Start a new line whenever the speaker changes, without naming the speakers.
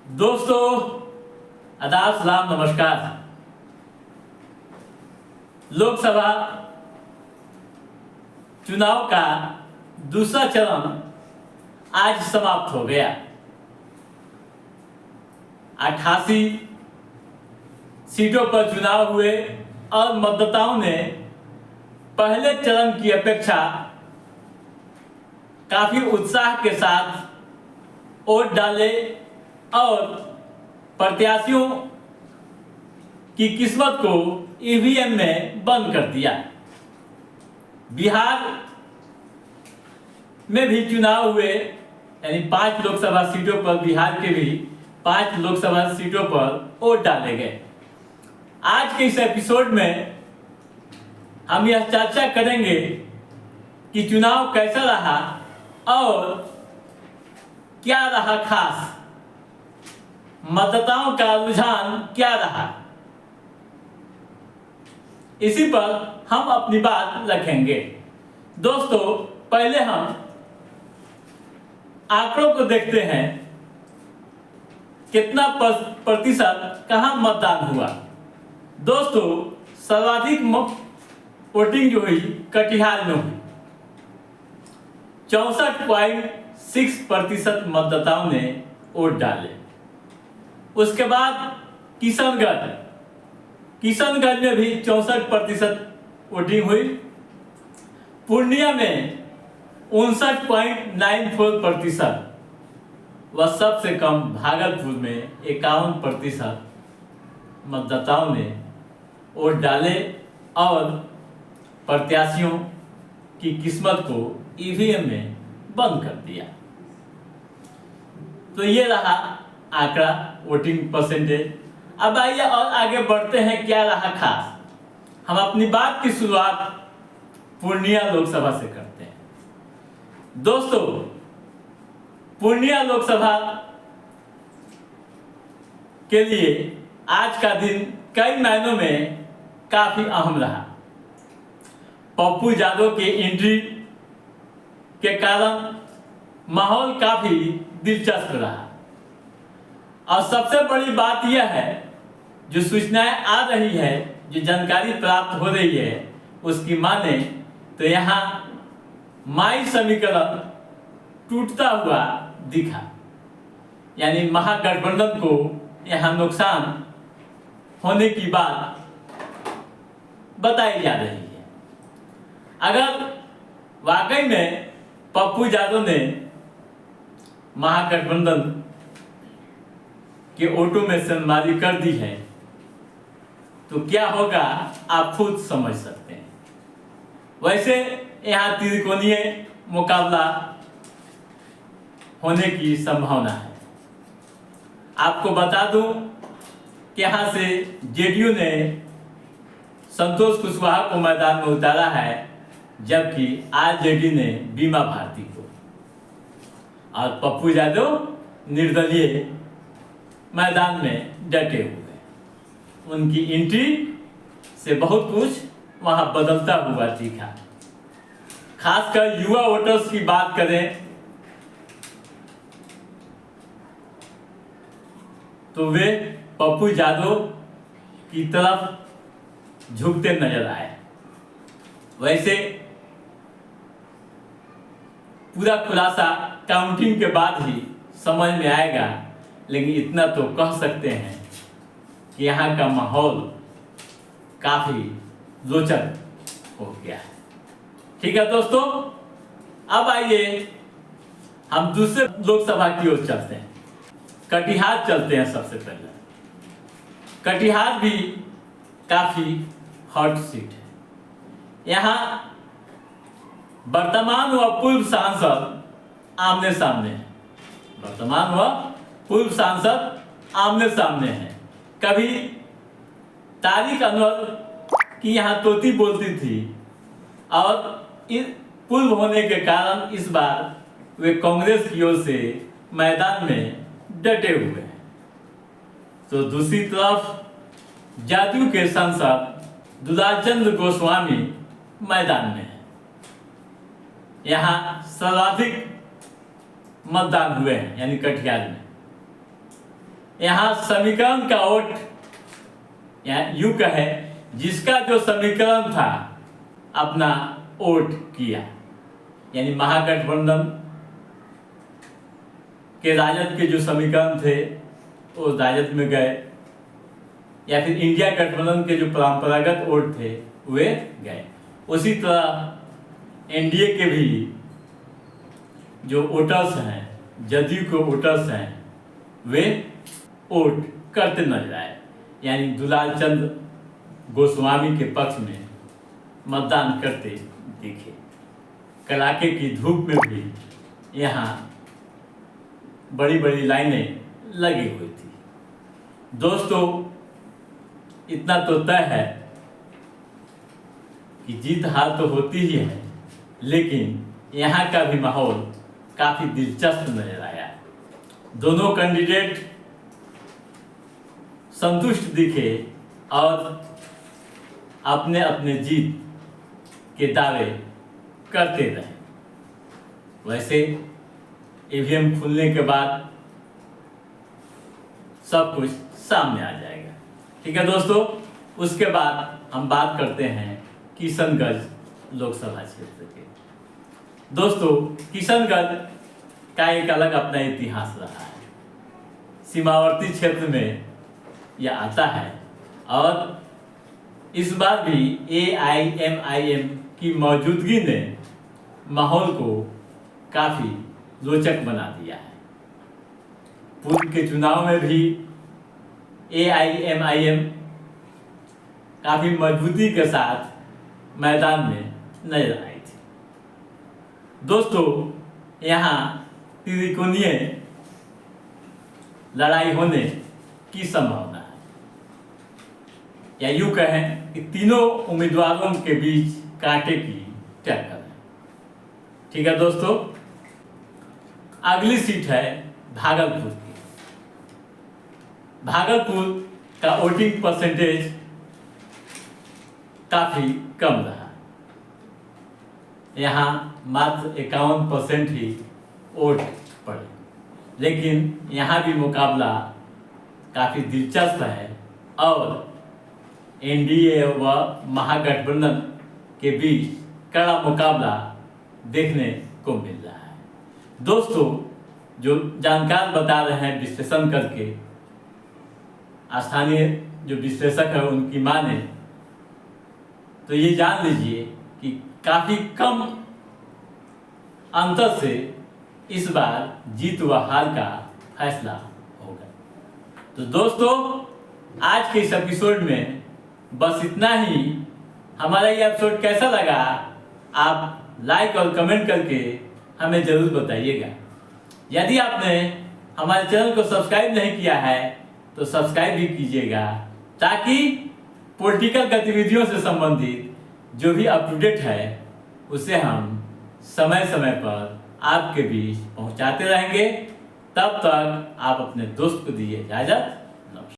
दोस्तों, आदाब, सलाम, नमस्कार। लोकसभा चुनाव का दूसरा चरण आज समाप्त हो गया। 88 सीटों पर चुनाव हुए और मतदाताओं ने पहले चरण की अपेक्षा काफी उत्साह के साथ वोट डाले और प्रत्याशियों की किस्मत को ईवीएम में बंद कर दिया। बिहार में भी चुनाव हुए, यानी 5 लोकसभा सीटों पर, बिहार के भी 5 लोकसभा सीटों पर वोट डाले गए। आज के इस एपिसोड में हम यह चर्चा करेंगे कि चुनाव कैसा रहा और क्या रहा खास, मतदाताओं का रुझान क्या रहा। इसी पर हम अपनी बात रखेंगे। दोस्तों, पहले हम आंकड़ों को देखते हैं, कितना प्रतिशत कहां मतदान हुआ। दोस्तों, सर्वाधिक वोटिंग जो हुई कटिहार में हुई। 64.6% मतदाताओं ने वोट डाले। उसके बाद किशनगंज में भी 64% वोटिंग हुई। पूर्णिया में 59.94%, व सबसे कम भागलपुर में 51% मतदाताओं ने वोट डाले और प्रत्याशियों की किस्मत को ईवीएम में बंद कर दिया। तो ये रहा आंकड़ा, वोटिंग परसेंटेज। अब आइए और आगे बढ़ते हैं, क्या रहा खास। हम अपनी बात की शुरुआत पूर्णिया लोकसभा से करते हैं। दोस्तों, पूर्णिया लोकसभा के लिए आज का दिन कई मायनों में काफी अहम रहा। पप्पू यादव के एंट्री के कारण माहौल काफी दिलचस्प रहा। और सबसे बड़ी बात यह है, जो सूचनाएं आ रही है, जो जानकारी प्राप्त हो रही है, उसकी माने तो यहाँ माई समीकरण टूटता हुआ दिखा। यानी महागठबंधन को यहाँ नुकसान होने की बात बताई जा रही है। अगर वाकई में पप्पू यादव ने महागठबंधन के वोटों में सेंधमारी कर दी है, तो क्या होगा आप खुद समझ सकते हैं। वैसे यहाँ त्रिकोणीय मुकाबला होने की संभावना है। आपको बता दूं कि यहाँ से जेडीयू ने संतोष कुशवाहा को मैदान में उतारा है, जबकि आरजेडी ने बीमा भारती को, और पप्पू यादव निर्दलीय मैदान में डटे हुए। उनकी एंट्री से बहुत कुछ वहां बदलता हुआ दिखा। खासकर युवा वोटर्स की बात करें तो वे पप्पू यादव की तरफ झुकते नजर आए। वैसे पूरा खुलासा काउंटिंग के बाद ही समझ में आएगा, लेकिन इतना तो कह सकते हैं कि यहाँ का माहौल काफी रोचक हो गया है। ठीक है दोस्तों, अब आइए हम दूसरे लोकसभा की ओर चलते हैं। कटिहार चलते हैं। सबसे पहले कटिहार भी काफी हॉट सीट है। यहाँ वर्तमान व पूर्व सांसद आमने सामने हैं। वर्तमान व पूर्व सांसद आमने सामने हैं। कभी तारिक अनवर की यहाँ तोती बोलती थी, और पूर्व होने के कारण इस बार वे कांग्रेस की ओर से मैदान में डटे हुए हैं। तो दूसरी तरफ जदयू के सांसद दुलाचंद्र गोस्वामी मैदान में है। यहाँ सर्वाधिक मतदान हुए हैं, यानी कटिहार में। यहाँ समीकरण का वोट यू कहे जिसका जो समीकरण था अपना वोट किया, यानी महागठबंधन के राजद के जो समीकरण थे वो राजद में गए, या फिर इंडिया गठबंधन के जो परंपरागत वोट थे वे गए। उसी तरह एनडीए के भी जो वोटर्स हैं, जदयू के वोटर्स हैं, वे वोट करते नजर आए, यानी दुलाल चंद गोस्वामी के पक्ष में मतदान करते दिखे। कड़ाके की धूप में भी यहाँ बड़ी बड़ी लाइनें लगी हुई थी। दोस्तों, इतना तो तय है कि जीत हार तो होती ही है, लेकिन यहाँ का भी माहौल काफ़ी दिलचस्प नजर आया। दोनों कैंडिडेट संतुष्ट दिखे और अपने अपने जीत के दावे करते रहे। वैसे ईवीएम खुलने के बाद सब कुछ सामने आ जाएगा। ठीक है दोस्तों, उसके बाद हम बात करते हैं किशनगंज लोकसभा क्षेत्र के। दोस्तों, किशनगंज का एक अलग अपना इतिहास रहा है। सीमावर्ती क्षेत्र में यह आता है और इस बार भी AIMIM की मौजूदगी ने माहौल को काफ़ी रोचक बना दिया है। पूर्व के चुनाव में भी AIMIM काफ़ी मजबूती के साथ मैदान में नजर आई थी। दोस्तों, यहाँ त्रिकोणीय लड़ाई होने की संभावना है, या यूं कहें कि तीनों उम्मीदवारों के बीच कांटे की टक्कर है। ठीक है दोस्तों, अगली सीट है भागलपुर की। भागलपुर का वोटिंग परसेंटेज काफी कम रहा। यहाँ मात्र 51% ही वोट पड़े, लेकिन यहाँ भी मुकाबला काफी दिलचस्प है और एनडीए व महागठबंधन के बीच कड़ा मुकाबला देखने को मिल रहा है। दोस्तों, जो जानकार बता रहे हैं विश्लेषण करके, स्थानीय जो विश्लेषक है उनकी माने तो ये जान लीजिए कि काफी कम अंतर से इस बार जीत व हार का फैसला होगा। तो दोस्तों, आज के इस एपिसोड में बस इतना ही। हमारा ये एपिसोड कैसा लगा आप लाइक और कमेंट करके हमें जरूर बताइएगा। यदि आपने हमारे चैनल को सब्सक्राइब नहीं किया है तो सब्सक्राइब भी कीजिएगा, ताकि पॉलिटिकल गतिविधियों से संबंधित जो भी अप टू डेट है उसे हम समय समय पर आपके बीच पहुंचाते रहेंगे। तब तक आप अपने दोस्त को दीजिए इजाजत।